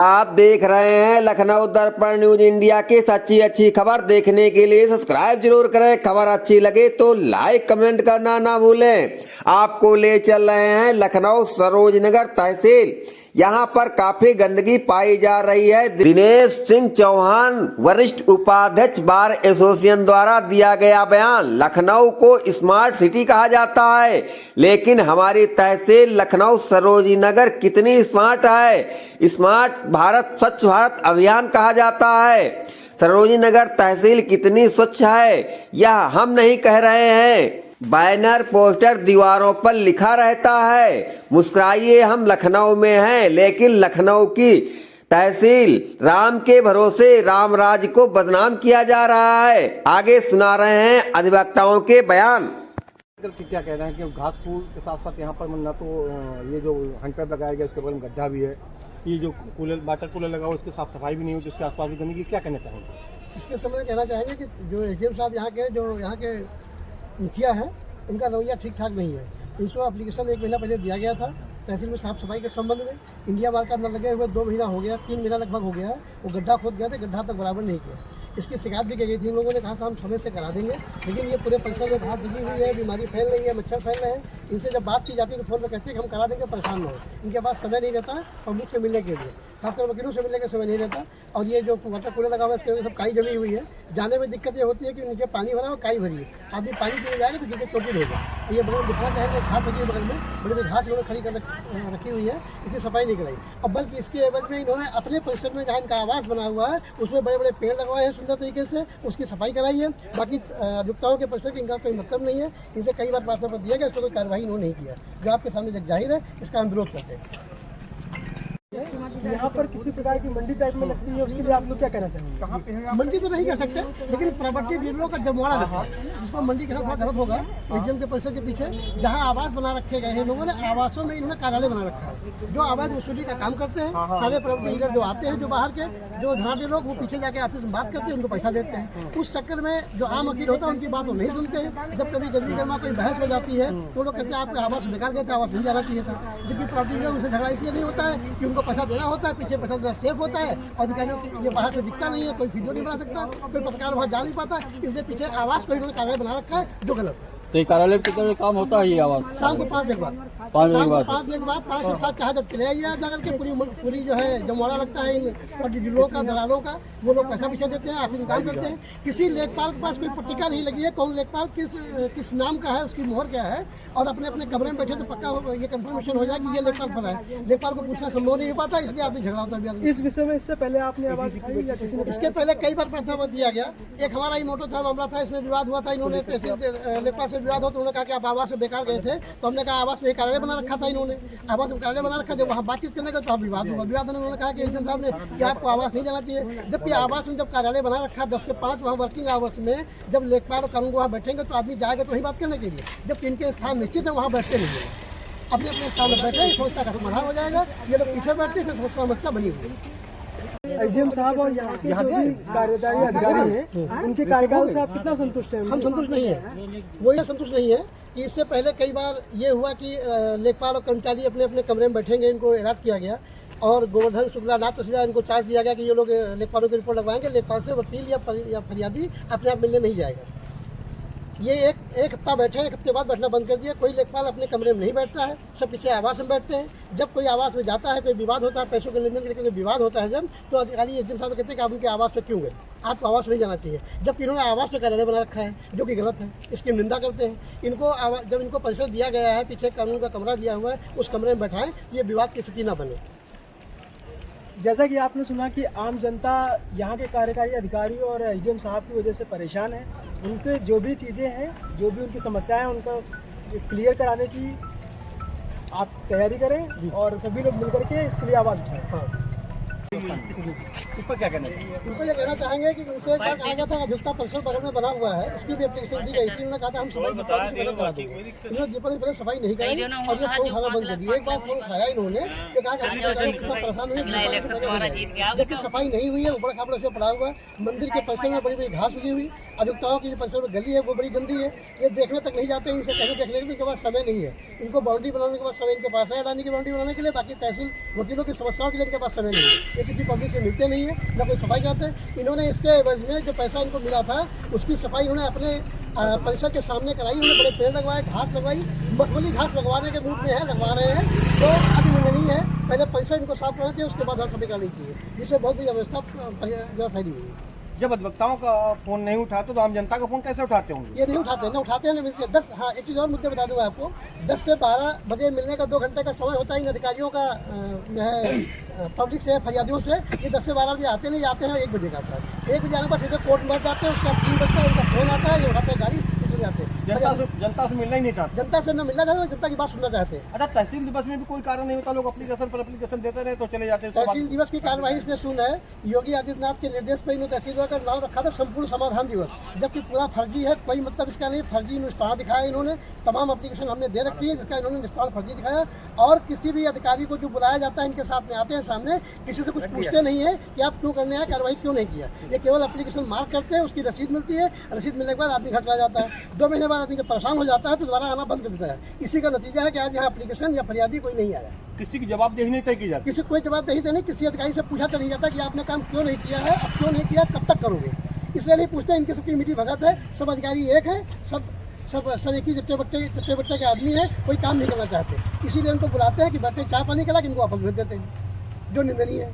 आप देख रहे हैं लखनऊ दर्पण न्यूज इंडिया की सच्ची अच्छी खबर देखने के लिए सब्सक्राइब जरूर करें। खबर अच्छी लगे तो लाइक कमेंट करना ना भूलें। आपको ले चल रहे हैं लखनऊ सरोजनगर तहसील। यहाँ पर काफी गंदगी पाई जा रही है। दिनेश सिंह चौहान वरिष्ठ उपाध्यक्ष बार एसोसिएशन द्वारा दिया गया बयान। लखनऊ को स्मार्ट सिटी कहा जाता है, लेकिन हमारी तहसील लखनऊ सरोजनगर कितनी स्मार्ट है। स्मार्ट भारत स्वच्छ भारत अभियान कहा जाता है। सरोजनगर तहसील कितनी स्वच्छ है यह हम नहीं कह रहे हैं। बैनर पोस्टर दीवारों पर लिखा रहता है, मुस्कुराइए हम लखनऊ में हैं, लेकिन लखनऊ की तहसील राम के भरोसे राम राज को बदनाम किया जा रहा है। आगे सुना रहे हैं अधिवक्ताओं के बयान। क्या कह रहे हैं कि घास फूल के साथ साथ यहाँ पर ना तो ये जो हैंडपैप लगाया गया उसके बगल में गड्ढा भी है, ये जो कूलर वाटर कूलर लगा हुआ उसकी साफ सफाई भी नहीं होती, उसके आसपास भी गंदगी। क्या कहना चाहेंगे इसके समय? कहना चाहेंगे कि जो एसडीएम साहब यहाँ के मुखिया हैं, इनका रवैया ठीक ठाक नहीं है। इसको एप्लीकेशन 1 महीना पहले दिया गया था तहसील में साफ सफाई के संबंध में। इंडिया मार्क का न लगे हुए 2 महीना हो गया, 3 महीना लगभग हो गया है। वो गड्ढा खोद गया था, गड्ढा तक बराबर नहीं किया। इसकी शिकायत भी की गई थी। इन लोगों ने कहा हम समय से करा देंगे, लेकिन ये पूरे परिसर में घास जमी हुई है, बीमारी फैल रही है, मच्छर फैल रहे हैं। इनसे जब बात की जाती है तो फोन पर कहते हैं कि हम करा देंगे, परेशान न हो। इनके पास समय नहीं रहता पब्लिक से मिलने के लिए, खासकर वकीलों से मिलने का समय नहीं रहता। और ये जो वाटर कूलर लगा हुआ है इसके वजह से सब काई जमी हुई है। जाने में दिक्कत ये होती है कि नीचे पानी भरा और काई भरी है। आदमी पानी पीने जाएगा तो गिर चोटिल होगा। ये बगल दिखना चाहेंगे, घास लगी है बगल में, बड़ी बड़ी घास इन्होंने खड़ी कर रखी हुई है, इसकी सफाई नहीं कराई। अब बल्कि इसके एवज में इन्होंने अपने परिसर में जहाँ इनका आवास बना हुआ है उसमें बड़े बड़े पेड़ लगवाए हैं सुंदर तरीके से, उसकी सफाई कराई है। बाकी अधिवक्ताओं के परिसर की इनका कोई मतलब नहीं है। इनसे कई बार प्रार्थना पत्र दिया गया, इसको कोई कार्रवाई इन्होंने नहीं किया, जो आपके सामने जग जाहिर है। इसका हम विरोध करते हैं। यहाँ पर किसी प्रकार की मंडी टाइप में लगती है, उसके लिए आप लोग क्या कहना चाहेंगे? मंडी तो नहीं कह सकते, लेकिन प्रॉपर्टी डीलरों का जमवाड़ा लगता है, जिसको मंडी कहना थोड़ा गलत होगा। एजीएम के परिसर के पीछे जहाँ आवास बना रखे गए हैं लोगों ने, आवासों में इन्होंने कार्यालय बना रखा है। जो अवैध वसूली का काम करते हैं, सारे प्रॉपर्टी डीलर जो आते हैं, जो बाहर के जो धनाढ़ लोग, वो पीछे जाके ऑफिस में बात करते हैं, उनको पैसा देते हैं। उस चक्कर में जो आम वकील होता है उनकी बात वो नहीं सुनते हैं। जब कभी गंदी गर्मा कोई बहस हो जाती है तो लोग कहते हैं आपका आवास बेकार गया था, आवास नहीं जाना चाहिए था। जबकि प्रॉपर्टी डीलर उनसे झगड़ा इसलिए नहीं होता है कि उनको पैसा देना होता है, पीछे पैसा देना सेफ होता है। अधिकारियों की ये बाहर से दिखता नहीं है, कोई वीडियो नहीं बना सकता, कोई पत्रकार वहाँ जा नहीं पाता, इसलिए पीछे आवास को इन्होंने कार्यालय बना रखा है, जो गलत है। तो ये कार्यालय कितने काम होता है ये आवास? शाम को 5 बजे के बाद, 5 से 7 कहा जब चले आइए आप जाकर के पूरी जो है जमवाड़ा लगता है इन डीलरों का, दलालों का। वो लोग पैसा पीछे देते हैं, ऑफिस में काम करते हैं। किसी लेखपाल के पास कोई पट्टिका नहीं लगी है, कौन लेखपाल किस नाम का है, उसकी मोहर क्या है, और अपने अपने कमरे में बैठे तो पक्का ये कंफर्मेशन हो जाए कि ये लेखपाल पर है। लेखपाल को पूछना संभव नहीं हो पाता, इसलिए आदमी झगड़ा होता है। इस विषय में इससे पहले आपने आवाज उठाई या किसी ने? इसके पहले कई बार प्रार्थना पत्र दिया गया। एक हमारा ही मोटो था मामला था, इसमें विवाद हुआ था। इन्होंने तहसील लेखपाल से विवाद हो तो उन्होंने कहा कि आप आवास में बेकार गए थे, तो हमने कहा आवास में कार्यालय बना रखा था। इन्होंने आवास में कार्यालय बना रखा, जब वहाँ बातचीत करने का तो विवाद हुआ। विवाद में उन्होंने कहा कि एसडीएम साहब ने कि आपको आवास नहीं जाना चाहिए, जबकि आवास में जब कार्यालय बना रखा 10 से 5 वहाँ वर्किंग आवर्स में जब लेखपाल और कानून वहाँ बैठेंगे तो आदमी जाएगा तो वही बात करने के लिए। जबकि इनके स्थान निश्चित है, वहाँ बैठते नहीं है, अपने अपने स्थान में बैठे, समस्या का समाधान हो जाएगा। ये लोग पीछे बैठते हैं, समस्या बनी हुई है। एजीएम साहब और यहाँ के जो भी कार्यकारी अधिकारी हैं, उनके कार्यकाल से आप कितना संतुष्ट हैं? हम संतुष्ट नहीं है। वो ये संतुष्ट नहीं है कि इससे पहले कई बार ये हुआ कि लेखपाल और कर्मचारी अपने अपने कमरे में बैठेंगे, इनको अलर्ट किया गया और गोवर्धन शुक्ला नाथ तहसीलदार इनको चार्ज दिया गया कि ये लोग लेखपालों की रिपोर्ट लगवाएंगे। लेखपाल से वकील या फरियादी अपने आप मिलने नहीं जाएगा। ये एक हफ्ता बैठे, 1 हफ्ते बाद बैठना बंद कर दिया। कोई लेखपाल अपने कमरे में नहीं बैठता है, सब पीछे आवास में बैठते हैं। जब कोई आवास में जाता है, कोई विवाद होता है, पैसों के लेन देन के लिए विवाद होता है जब, तो अधिकारी एसडीएम साहब कहते हैं कि आप उनके आवास पे क्यों गए, आपको आवास नहीं जाना चाहिए। जबकि इन्होंने आवास में कार्यालय बना रखा है, जो कि गलत है, इसकी निंदा करते हैं। इनको जब इनको परिसर दिया गया है, पीछे कानून का कमरा दिया हुआ है, उस कमरे में बैठाएं, ये विवाद की स्थिति न बने। जैसा कि आपने सुना कि आम जनता यहाँ के कार्यकारी अधिकारी और एसडीएम साहब की वजह से परेशान है। उनके जो भी चीज़ें हैं, जो भी उनकी समस्याएं हैं, उनका क्लियर कराने की आप तैयारी करें और सभी लोग मिलकर के इसके लिए आवाज़ उठाएं। हाँ। इस पर क्या कहना चाहिए? इनको ये कहना चाहेंगे कि इनसे एक बार कहा गया था अभियुक्ता परिषद बगल में बना हुआ है, इसकी भी एप्लीकेशन दी गई थी। उन्होंने कहा था हम सफाई करा देंगे। इन्होंने दीपावली पहले सफाई नहीं कराई और ये फोन खाना बंद कर दिया। एक बार फोन खाया इन्होंने तो कहा कि अधिकारी के साथ परेशान हुए, जबकि सफाई नहीं हुई है। ऊपर खापड़ से पड़ा हुआ मंदिर के परिसर में बड़ी बड़ी घास उगी हुई। अभियुक्ताओं की जो परिसर में गली है वो बड़ी गंदी है, ये देखने तक नहीं जाते। इनसे कहने देखने के बाद समय नहीं है। इनको बाउंड्री बनाने के बाद समय इनके पास है, अडानी की बाउंड्री बनाने के लिए। बाकी तहसील वकीलों की समस्याओं के लिए इनके पास समय नहीं है। ये किसी पब्लिक से मिलते नहीं है, न कोई सफाई कराते। इन्होंने इसके एवज में जो पैसा इनको मिला था उसकी सफाई उन्होंने अपने परिसर के सामने कराई। उन्होंने बड़े पेड़ लगवाए, घास लगवाई, मखमली घास लगवाने के मूड में है, लगवा रहे हैं। तो अभी उन्हें नहीं है, पहले परिसर इनको साफ करना चाहिए, उसके बाद हर सफाई करानी चाहिए, जिससे बहुत बड़ी अव्यवस्था जो फैली हुई है। जब अधिवक्ताओं का फोन नहीं उठाते तो आम जनता का फोन कैसे उठाते होंगे? ये नहीं उठाते हैं, ना उठाते हैं ना मिलते हैं। 10 हाँ एक चीज़ और मुद्दे बता दूँ आपको, 10 से 12 बजे मिलने का 2 घंटे का समय होता है इन अधिकारियों का जो है पब्लिक से, फरियादियों से। ये 10 से 12 बजे आते नहीं, आते हैं 1 बजे का आता है। 1 बजे आने पर सीधे कोर्ट में बैठ जाते हैं। उसके बाद 3 बजे उनका फोन आता है, ये उठाते हैं गाड़ी, चले जाते हैं। जनता से मिलना ही नहीं चाहते। जनता से न मिलना चाहते, जनता की बात सुनना चाहते हैं। अच्छा, तहसील दिवस में भी कोई कारण नहीं होता, लोग एप्लीकेशन पर एप्लीकेशन देते रहे तो चले जाते हैं। तहसील दिवस की कार्यवाही इसने सुना है, योगी आदित्यनाथ के निर्देश पर इन्होंने तहसील का नाम रखा था संपूर्ण समाधान दिवस, जबकि पूरा फर्जी है। कोई मतलब इसका नहीं, फर्जी विस्तार दिखाया इन्होंने। तमाम एप्लीकेशन हमने दे रखी है जिसका इन्होंने विस्तार फर्जी दिखाया। और किसी भी अधिकारी को जो बुलाया जाता है इनके साथ में आते हैं सामने, किसी से कुछ पूछते नहीं है कि आप क्यों करने आए, कार्रवाई क्यों नहीं किया। ये केवल एप्लीकेशन मार्क करते हैं, उसकी रसीद मिलती है, रसीद मिलने के बाद आदमी घर चला जाता है। 2 महीने बाद आदमी परेशान हो जाता है तो दोबारा आना बंद कर देता है। इसी का नतीजा है कि आज यहाँ एप्लीकेशन या फरियादी कोई नहीं आया। किसी की जवाबदेही नहीं तय की जाती। किसी कोई जवाबदेही नहीं, किसी अधिकारी से पूछा तो नहीं जाता कि आपने काम क्यों नहीं किया है, अब क्यों नहीं किया, कब तक करोगे, इसलिए नहीं पूछते। इनकी सबकी मीठी भगत है, सब अधिकारी एक है, सब एक ही चट्टे बट्टे के आदमी है, कोई काम नहीं करना चाहते। इसीलिए उनको बुलाते हैं कि बैठे चाय पानी करा कि इनको वापस भेज देते हैं, जो निंदनीय है।